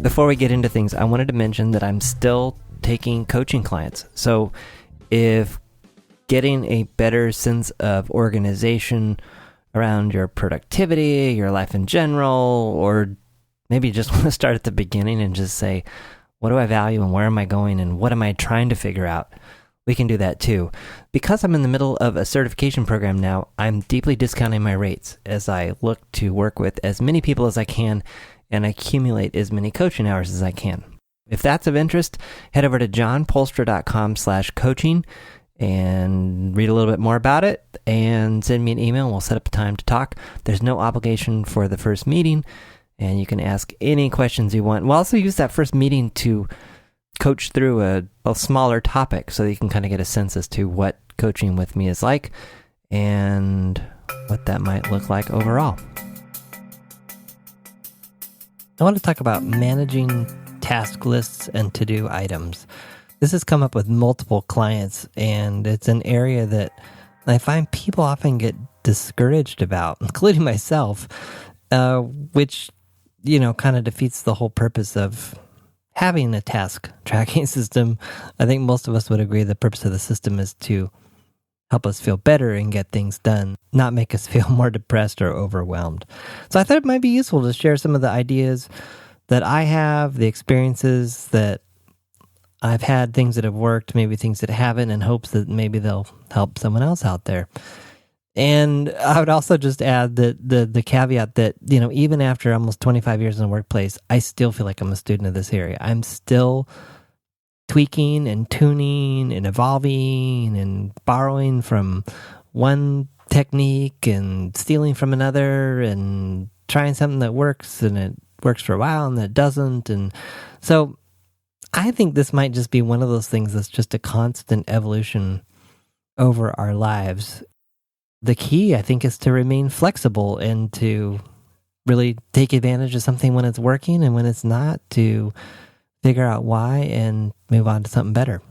Before we get into things, I wanted to mention that I'm still taking coaching clients. So if getting a better sense of organization around your productivity, your life in general, or maybe you just want to start at the beginning and just say, what do I value and where am I going and what am I trying to figure out? We can do that too. Because I'm in the middle of a certification program now, I'm deeply discounting my rates as I look to work with as many people as I can and accumulate as many coaching hours as I can. If that's of interest, head over to johnpolstra.com/coaching and read a little bit more about it and send me an email and we'll set up a time to talk. There's no obligation for the first meeting and you can ask any questions you want. We'll also use that first meeting to coach through a smaller topic so that you can kind of get a sense as to what coaching with me is like and what that might look like overall. I want to talk about managing task lists and to-do items. This has come up with multiple clients, and it's an area that I find people often get discouraged about, including myself, which, kind of defeats the whole purpose of having a task tracking system. I think most of us would agree the purpose of the system is to help us feel better and get things done, not make us feel more depressed or overwhelmed. So I thought it might be useful to share some of the ideas that I have, the experiences that I've had, things that have worked, maybe things that haven't, in hopes that maybe they'll help someone else out there. And I would also just add the caveat that, even after almost 25 years in the workplace, I still feel like I'm a student of this area. I'm still tweaking and tuning and evolving and borrowing from one technique and stealing from another and trying something that works and it works for a while and that doesn't. And so I think this might just be one of those things that's just a constant evolution over our lives. The key, I think, is to remain flexible and to really take advantage of something when it's working and when it's not, to figure out why and move on to something better.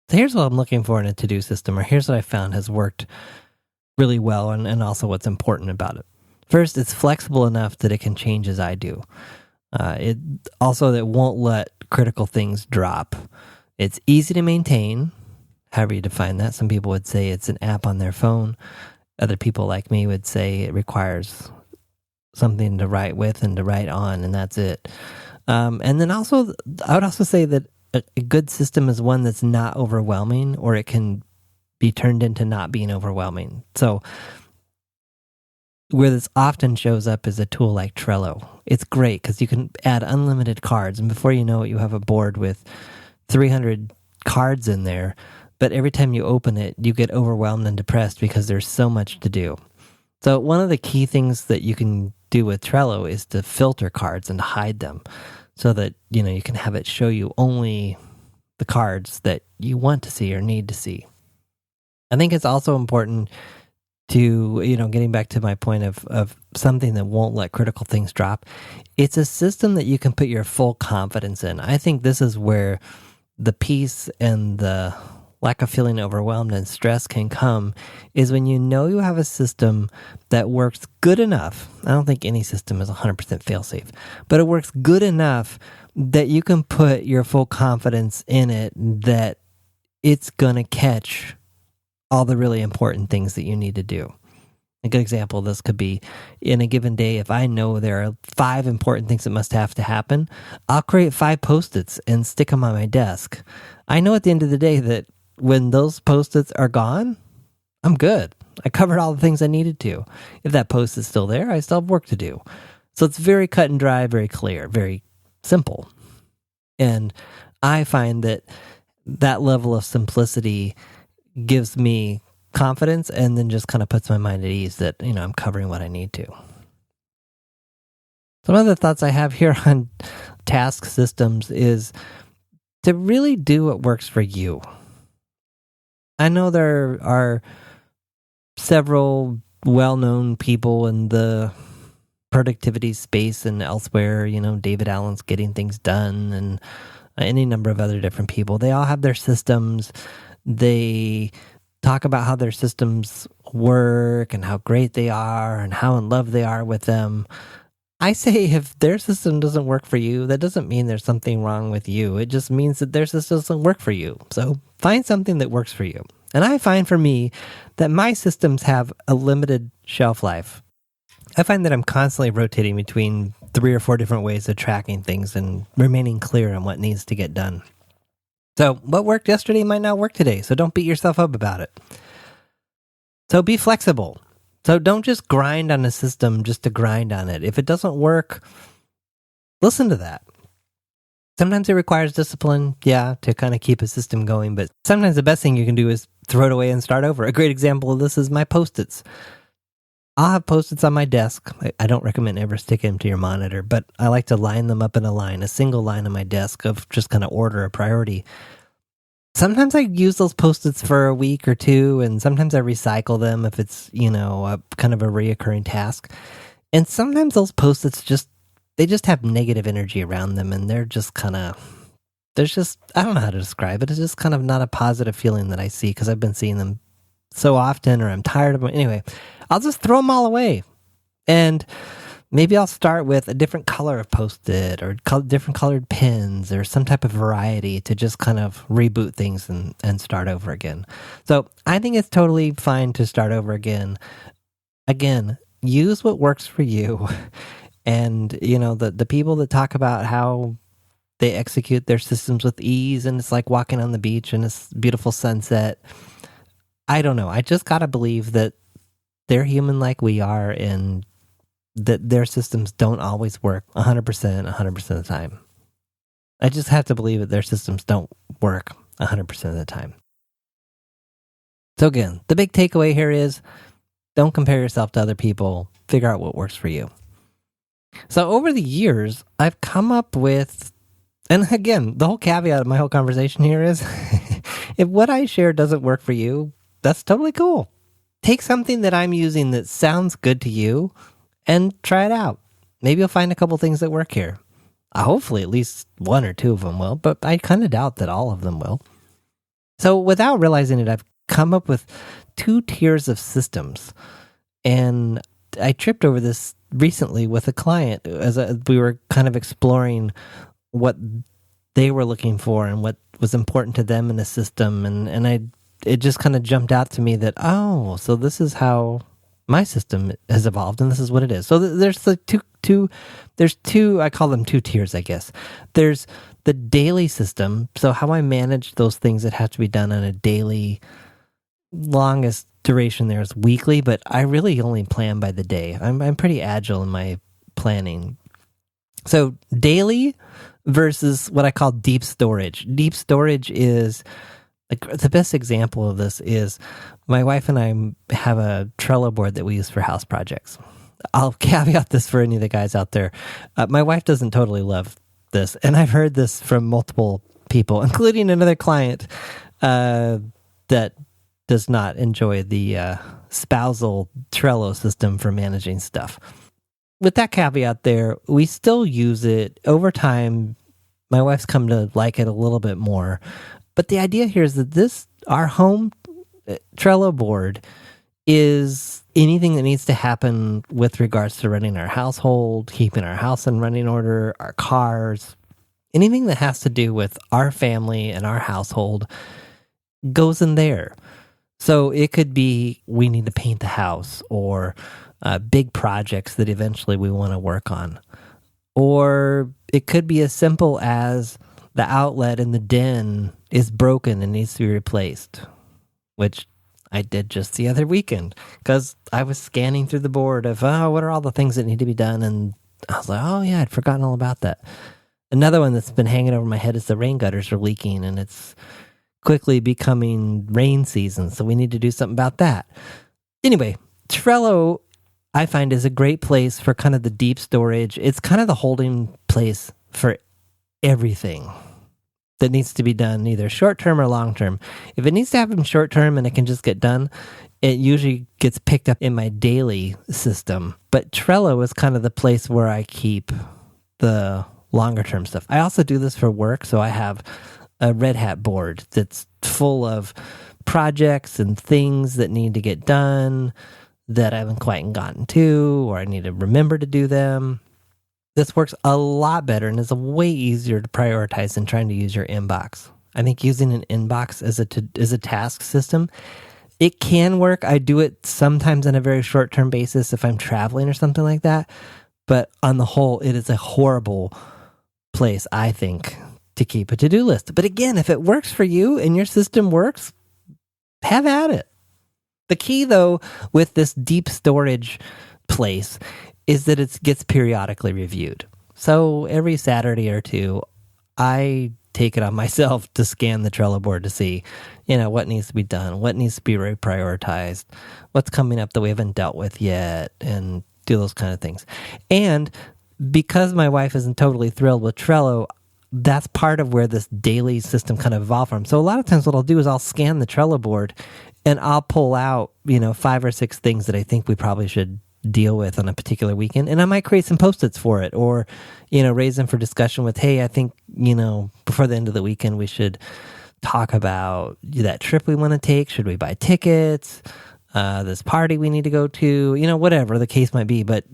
So here's what I'm looking for in a to-do system, or here's what I found has worked really well and also what's important about it. First, it's flexible enough that it can change as I do. It also that won't let critical things drop. It's easy to maintain, however you define that. Some people would say it's an app on their phone. Other people like me would say it requires something to write with and to write on, and that's it. And then also, I would also say that a good system is one that's not overwhelming, or it can be turned into not being overwhelming. So where this often shows up is a tool like Trello. It's great because you can add unlimited cards, and before you know it, you have a board with 300 cards in there. But every time you open it, you get overwhelmed and depressed because there's so much to do. So one of the key things that you can do with Trello is to filter cards and hide them so that, you can have it show you only the cards that you want to see or need to see. I think it's also important to, getting back to my point of something that won't let critical things drop. It's a system that you can put your full confidence in. I think this is where the peace and the lack of feeling overwhelmed and stress can come, is when you know you have a system that works good enough. I don't think any system is 100% fail-safe, but it works good enough that you can put your full confidence in it that it's going to catch all the really important things that you need to do. A good example of this could be, in a given day, if I know there are 5 important things that must have to happen, I'll create 5 Post-its and stick them on my desk. I know at the end of the day that when those Post-its are gone, I'm good. I covered all the things I needed to. If that Post-it's still there, I still have work to do. So it's very cut and dry, very clear, very simple. And I find that level of simplicity gives me confidence and then just kind of puts my mind at ease that, I'm covering what I need to. Some of the thoughts I have here on task systems is to really do what works for you. I know there are several well-known people in the productivity space and elsewhere, David Allen's Getting Things Done and any number of other different people. They all have their systems. They talk about how their systems work and how great they are and how in love they are with them. I say if their system doesn't work for you, that doesn't mean there's something wrong with you. It just means that their system doesn't work for you. So find something that works for you. And I find for me that my systems have a limited shelf life. I find that I'm constantly rotating between 3 or 4 different ways of tracking things and remaining clear on what needs to get done. So what worked yesterday might not work today, so don't beat yourself up about it. So be flexible. So don't just grind on a system just to grind on it. If it doesn't work, listen to that. Sometimes it requires discipline, to kind of keep a system going, but sometimes the best thing you can do is throw it away and start over. A great example of this is my Post-its. I'll have Post-its on my desk. I don't recommend ever sticking them to your monitor, but I like to line them up in a single line on my desk of just kind of order, a priority. Sometimes I use those Post-its for a week or two, and sometimes I recycle them if it's, a kind of a reoccurring task. And sometimes those Post-its just have negative energy around them, and they're just kind of, I don't know how to describe it. It's just kind of not a positive feeling that I see because I've been seeing them so often, or I'm tired of them. Anyway, I'll just throw them all away. And maybe I'll start with a different color of Post-it or different colored pens or some type of variety to just kind of reboot things and start over again. So I think it's totally fine to start over again. Again, use what works for you. And, the people that talk about how they execute their systems with ease and it's like walking on the beach and it's beautiful sunset. I don't know. I just got to believe that they're human like we are and that their systems don't always work 100% of the time. I just have to believe that their systems don't work 100% of the time. So again, the big takeaway here is don't compare yourself to other people. Figure out what works for you. So over the years, I've come up with, and again, the whole caveat of my whole conversation here is if what I share doesn't work for you, that's totally cool. Take something that I'm using that sounds good to you and try it out. Maybe you'll find a couple things that work here. Hopefully at least 1 or 2 of them will, but I kind of doubt that all of them will. So without realizing it, I've come up with 2 tiers of systems. And I tripped over this recently with a client as we were kind of exploring what they were looking for and what was important to them in a system. And it just kind of jumped out to me that, so this is how my system has evolved and this is what it is. So there's the there's two, I call them 2 tiers, I guess. There's the daily system. So how I manage those things that have to be done on a daily, longest duration there is weekly, but I really only plan by the day. I'm pretty agile in my planning. So daily versus what I call deep storage. Deep storage is, the best example of this is my wife and I have a Trello board that we use for house projects. I'll caveat this for any of the guys out there. My wife doesn't totally love this, and I've heard this from multiple people, including another client that does not enjoy the spousal Trello system for managing stuff. With that caveat there, we still use it. Over time, my wife's come to like it a little bit more. But the idea here is that our home Trello board is anything that needs to happen with regards to running our household, keeping our house in running order, our cars, anything that has to do with our family and our household goes in there. So it could be we need to paint the house or big projects that eventually we want to work on. Or it could be as simple as the outlet in the den is broken and needs to be replaced, which I did just the other weekend because I was scanning through the board of, what are all the things that need to be done? And I was like, I'd forgotten all about that. Another one that's been hanging over my head is the rain gutters are leaking and it's quickly becoming rain season. So we need to do something about that. Anyway, Trello, I find, is a great place for kind of the deep storage. It's kind of the holding place for everything that needs to be done, either short-term or long-term. If it needs to happen short-term and it can just get done, it usually gets picked up in my daily system. But Trello is kind of the place where I keep the longer-term stuff. I also do this for work, so I have a Red Hat board that's full of projects and things that need to get done that I haven't quite gotten to, or I need to remember to do them. This works a lot better and is way easier to prioritize than trying to use your inbox. I think using an inbox as a task system, it can work. I do it sometimes on a very short-term basis if I'm traveling or something like that. But on the whole, it is a horrible place, I think, to keep a to-do list. But again, if it works for you and your system works, have at it. The key, though, with this deep storage place is that it gets periodically reviewed. So every Saturday or two, I take it on myself to scan the Trello board to see, what needs to be done, what needs to be prioritized, what's coming up that we haven't dealt with yet, and do those kind of things. And because my wife isn't totally thrilled with Trello, that's part of where this daily system kind of evolved from. So a lot of times what I'll do is I'll scan the Trello board and I'll pull out, 5 or 6 things that I think we probably should deal with on a particular weekend. And I might create some Post-its for it or, raise them for discussion with, hey, I think, before the end of the weekend, we should talk about that trip we want to take. Should we buy tickets? This party we need to go to, whatever the case might be. But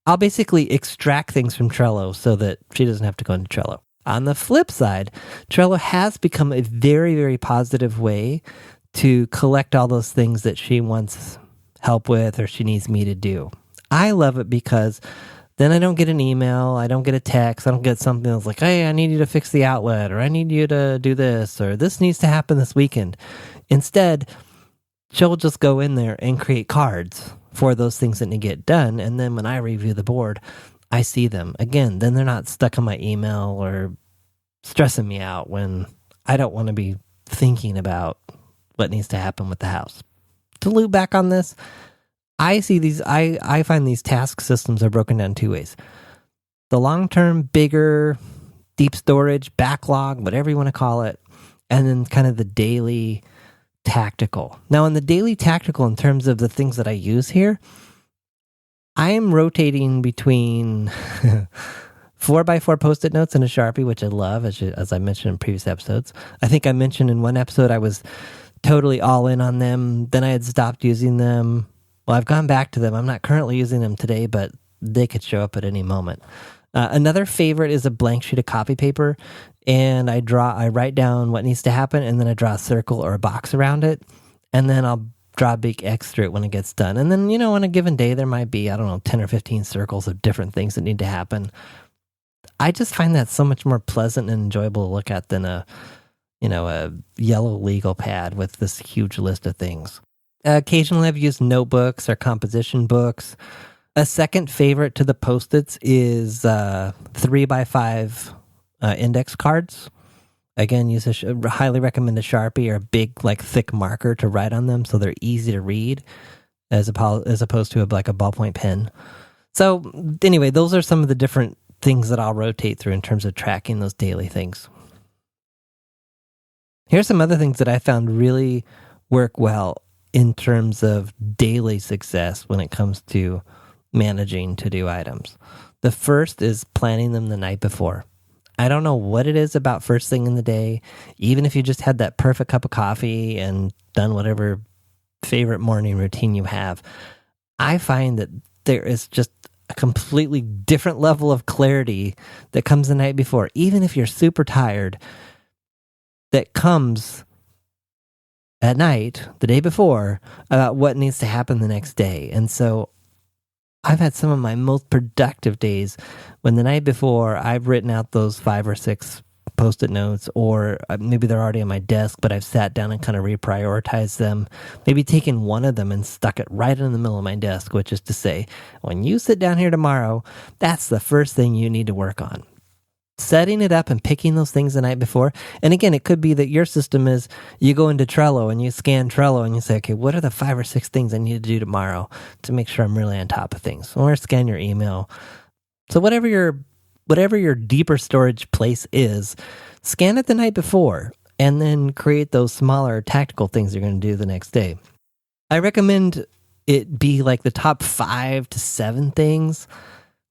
I'll basically extract things from Trello so that she doesn't have to go into Trello. On the flip side, Trello has become a very, very positive way to collect all those things that she wants help with or she needs me to do. I love it because then I don't get an email, I don't get a text, I don't get something that's like, hey, I need you to fix the outlet, or I need you to do this, or this needs to happen this weekend. Instead, she'll just go in there and create cards for those things that need to get done. And then when I review the board, I see them. Again, then they're not stuck in my email or stressing me out when I don't want to be thinking about what needs to happen with the house. To loop back on this, I find these task systems are broken down 2 ways. The long-term, bigger, deep storage, backlog, whatever you want to call it, and then kind of the daily tactical. Now, in the daily tactical, in terms of the things that I use here, I am rotating between 4x4 Post-it notes and a Sharpie, which I love, as I mentioned in previous episodes. I think I mentioned in one episode I was totally all in on them. Then I had stopped using them. Well, I've gone back to them. I'm not currently using them today, but they could show up at any moment. Another favorite is a blank sheet of copy paper, and I write down what needs to happen, and then I draw a circle or a box around it, and then I'll draw a big X through it when it gets done. And then, on a given day, there might be, 10 or 15 circles of different things that need to happen. I just find that so much more pleasant and enjoyable to look at than a yellow legal pad with this huge list of things. Occasionally I've used notebooks or composition books. A second favorite to the Post-its is 3x5 index cards. Again, highly recommend a Sharpie or a big, thick marker to write on them so they're easy to read as opposed to a ballpoint pen. So anyway, those are some of the different things that I'll rotate through in terms of tracking those daily things. Here's some other things that I found really work well in terms of daily success when it comes to managing to-do items. The first is planning them the night before. I don't know what it is about first thing in the day, even if you just had that perfect cup of coffee and done whatever favorite morning routine you have. I find that there is just a completely different level of clarity that comes the night before, even if you're super tired, that comes at night, the day before, about what needs to happen the next day. And so I've had some of my most productive days when the night before I've written out those 5 or 6 Post-it notes, or maybe they're already on my desk, but I've sat down and kind of reprioritized them, maybe taken one of them and stuck it right in the middle of my desk, which is to say, when you sit down here tomorrow, that's the first thing you need to work on. Setting it up and picking those things the night before. And again, it could be that your system is you go into Trello and you scan Trello and you say, okay, what are the 5 or 6 things I need to do tomorrow to make sure I'm really on top of things? Or scan your email. So whatever your deeper storage place is, scan it the night before and then create those smaller tactical things you're going to do the next day. I recommend it be like the top 5 to 7 things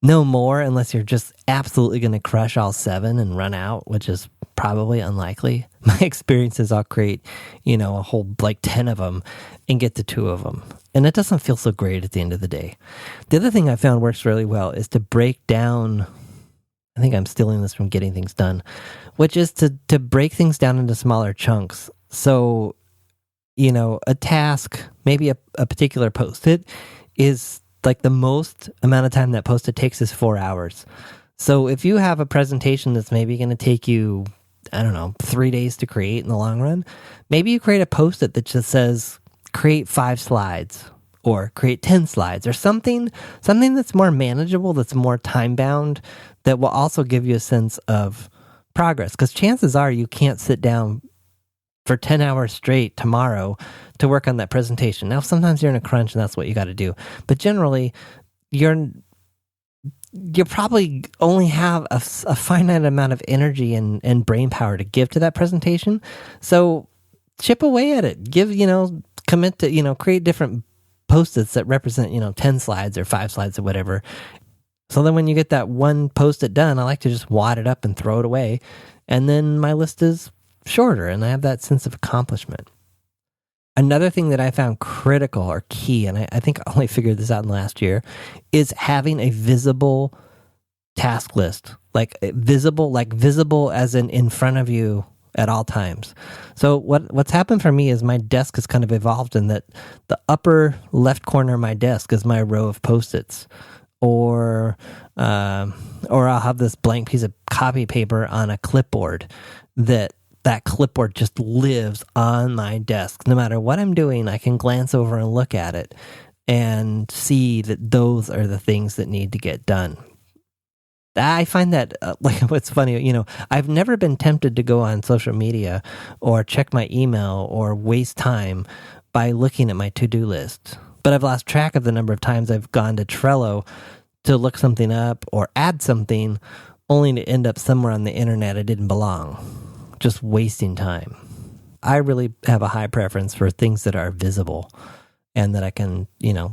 No more unless you're just absolutely going to crush all 7 and run out, which is probably unlikely. My experience is I'll create, a whole 10 of them and get to 2 of them. And it doesn't feel so great at the end of the day. The other thing I found works really well is to break down, I think I'm stealing this from Getting Things Done, which is to break things down into smaller chunks. So, a task, maybe a particular post-it is the most amount of time that post-it takes is 4 hours. So if you have a presentation that's maybe going to take you, 3 days to create in the long run, maybe you create a post-it that just says, create 5 slides or create 10 slides or something that's more manageable, that's more time-bound, that will also give you a sense of progress. Because chances are you can't sit down for 10 hours straight tomorrow to work on that presentation. Now, sometimes you're in a crunch and that's what you got to do. But generally, you probably only have a finite amount of energy and brain power to give to that presentation. So chip away at it. Commit to, create different post-its that represent, 10 slides or 5 slides or whatever. So then when you get that one post-it done, I like to just wad it up and throw it away. And then my list is shorter and I have that sense of accomplishment. Another thing that I found critical or key, and I think I only figured this out in the last year, is having a visible task list. Visible as in front of you at all times. So what's happened for me is my desk has kind of evolved in that the upper left corner of my desk is my row of Post-its. Or I'll have this blank piece of copy paper on a clipboard that clipboard just lives on my desk. No matter what I'm doing, I can glance over and look at it and see that those are the things that need to get done. I find that, what's funny, I've never been tempted to go on social media or check my email or waste time by looking at my to-do list. But I've lost track of the number of times I've gone to Trello to look something up or add something only to end up somewhere on the internet it didn't belong. Just wasting time. I really have a high preference for things that are visible and that I can,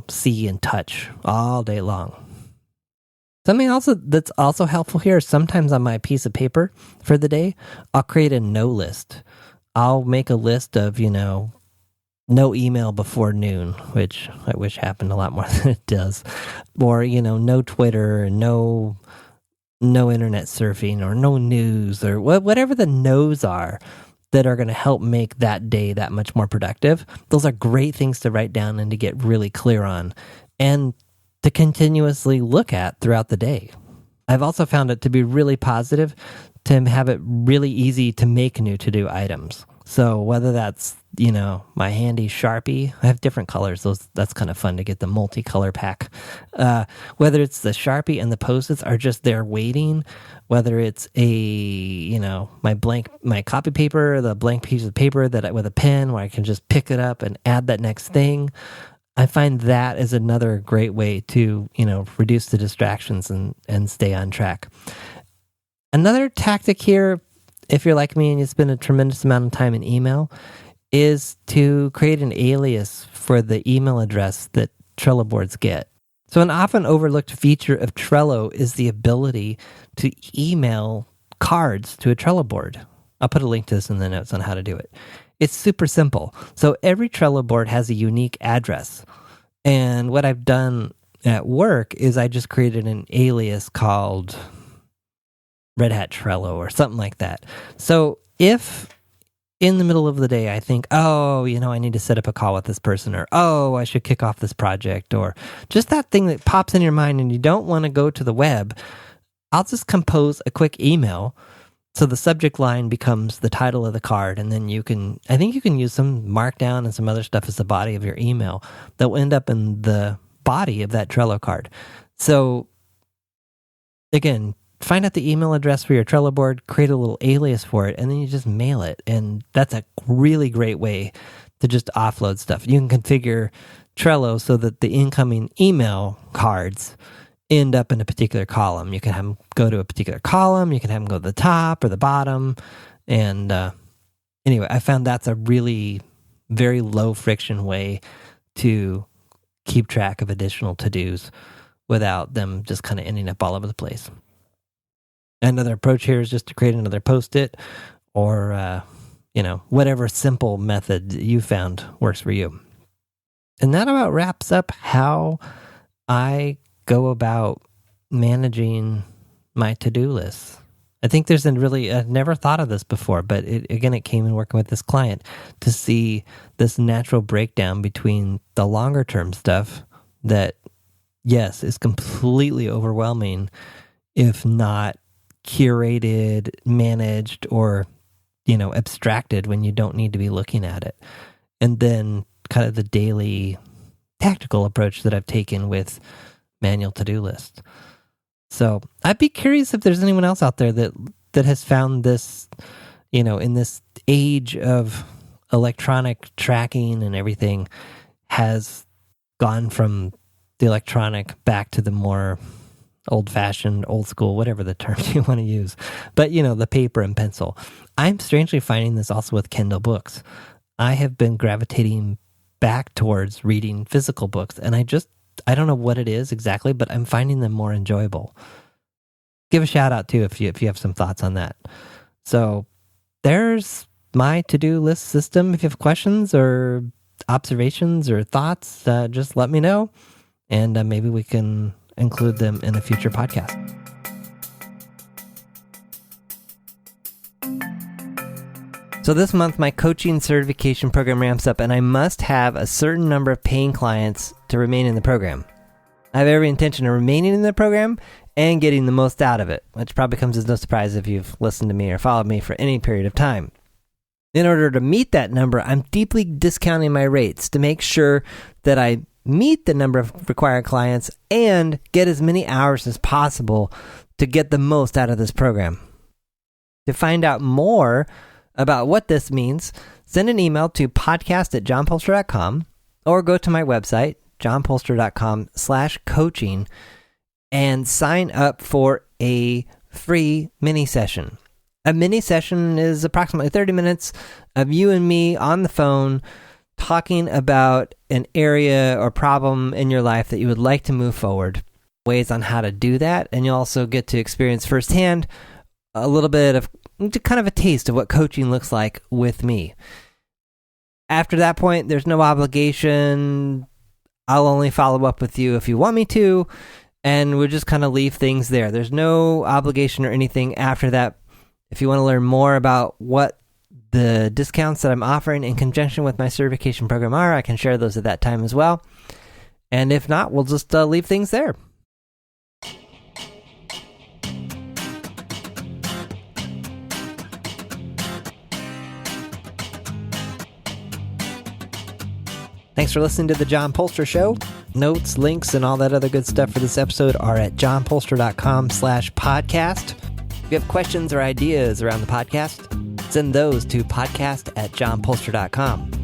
see and touch all day long. Something else that's also helpful here is sometimes on my piece of paper for the day, I'll create a no list. I'll make a list of, no email before noon, which I wish happened a lot more than it does. Or, no Twitter, no internet surfing, or no news, or whatever the no's are that are going to help make that day that much more productive. Those are great things to write down and to get really clear on and to continuously look at throughout the day. I've also found it to be really positive to have it really easy to make new to-do items. So whether that's, my handy Sharpie, I have different colors. That's kind of fun to get the multicolor pack. Whether it's the Sharpie and the Post-its are just there waiting, whether it's my copy paper, the blank piece of paper with a pen where I can just pick it up and add that next thing. I find that is another great way to, reduce the distractions and stay on track. Another tactic here, if you're like me and you spend a tremendous amount of time in email, is to create an alias for the email address that Trello boards get. So an often overlooked feature of Trello is the ability to email cards to a Trello board. I'll put a link to this in the notes on how to do it. It's super simple. So every Trello board has a unique address. And what I've done at work is I just created an alias called Red Hat Trello or something like that. So if in the middle of the day I think, I need to set up a call with this person, or, I should kick off this project, or just that thing that pops in your mind and you don't want to go to the web, I'll just compose a quick email. So the subject line becomes the title of the card, and then I think you can use some markdown and some other stuff as the body of your email that will end up in the body of that Trello card. So again, find out the email address for your Trello board, create a little alias for it, and then you just mail it. And that's a really great way to just offload stuff. You can configure Trello so that the incoming email cards end up in a particular column. You can have them go to a particular column. You can have them go to the top or the bottom. And anyway, I found that's a really very low friction way to keep track of additional to-dos without them just kind of ending up all over the place. Another approach here is just to create another Post-it or, whatever simple method you found works for you. And that about wraps up how I go about managing my to-do lists. I think there's I've never thought of this before, but it came in working with this client to see this natural breakdown between the longer term stuff that, yes, is completely overwhelming if not curated, managed, or, abstracted when you don't need to be looking at it. And then kind of the daily tactical approach that I've taken with manual to-do lists. So I'd be curious if there's anyone else out there that has found this, in this age of electronic tracking and everything, has gone from the electronic back to the more old-fashioned, old school, whatever the term you want to use. But, the paper and pencil. I'm strangely finding this also with Kindle books. I have been gravitating back towards reading physical books, and I don't know what it is exactly, but I'm finding them more enjoyable. Give a shout out too if you have some thoughts on that. So there's my to-do list system. If you have questions or observations or thoughts, just let me know, and maybe we can include them in a future podcast. So this month, my coaching certification program ramps up, and I must have a certain number of paying clients to remain in the program. I have every intention of remaining in the program and getting the most out of it, which probably comes as no surprise if you've listened to me or followed me for any period of time. In order to meet that number, I'm deeply discounting my rates to make sure that I meet the number of required clients and get as many hours as possible to get the most out of this program. To find out more about what this means, send an email to podcast@johnpolster.com or go to my website, johnpolster.com/coaching, and sign up for a free mini session. A mini session is approximately 30 minutes of you and me on the phone talking about an area or problem in your life that you would like to move forward, ways on how to do that, and you'll also get to experience firsthand a little bit of kind of a taste of what coaching looks like with me. After that point, there's no obligation. I'll only follow up with you if you want me to, and we'll just kind of leave things there. There's no obligation or anything after that. If you want to learn more about what the discounts that I'm offering in conjunction with my certification program are, I can share those at that time as well. And if not, we'll just leave things there. Thanks for listening to The John Polster Show. Notes, links, and all that other good stuff for this episode are at johnpolster.com/podcast. If you have questions or ideas around the podcast, send those to podcast@johnpolster.com.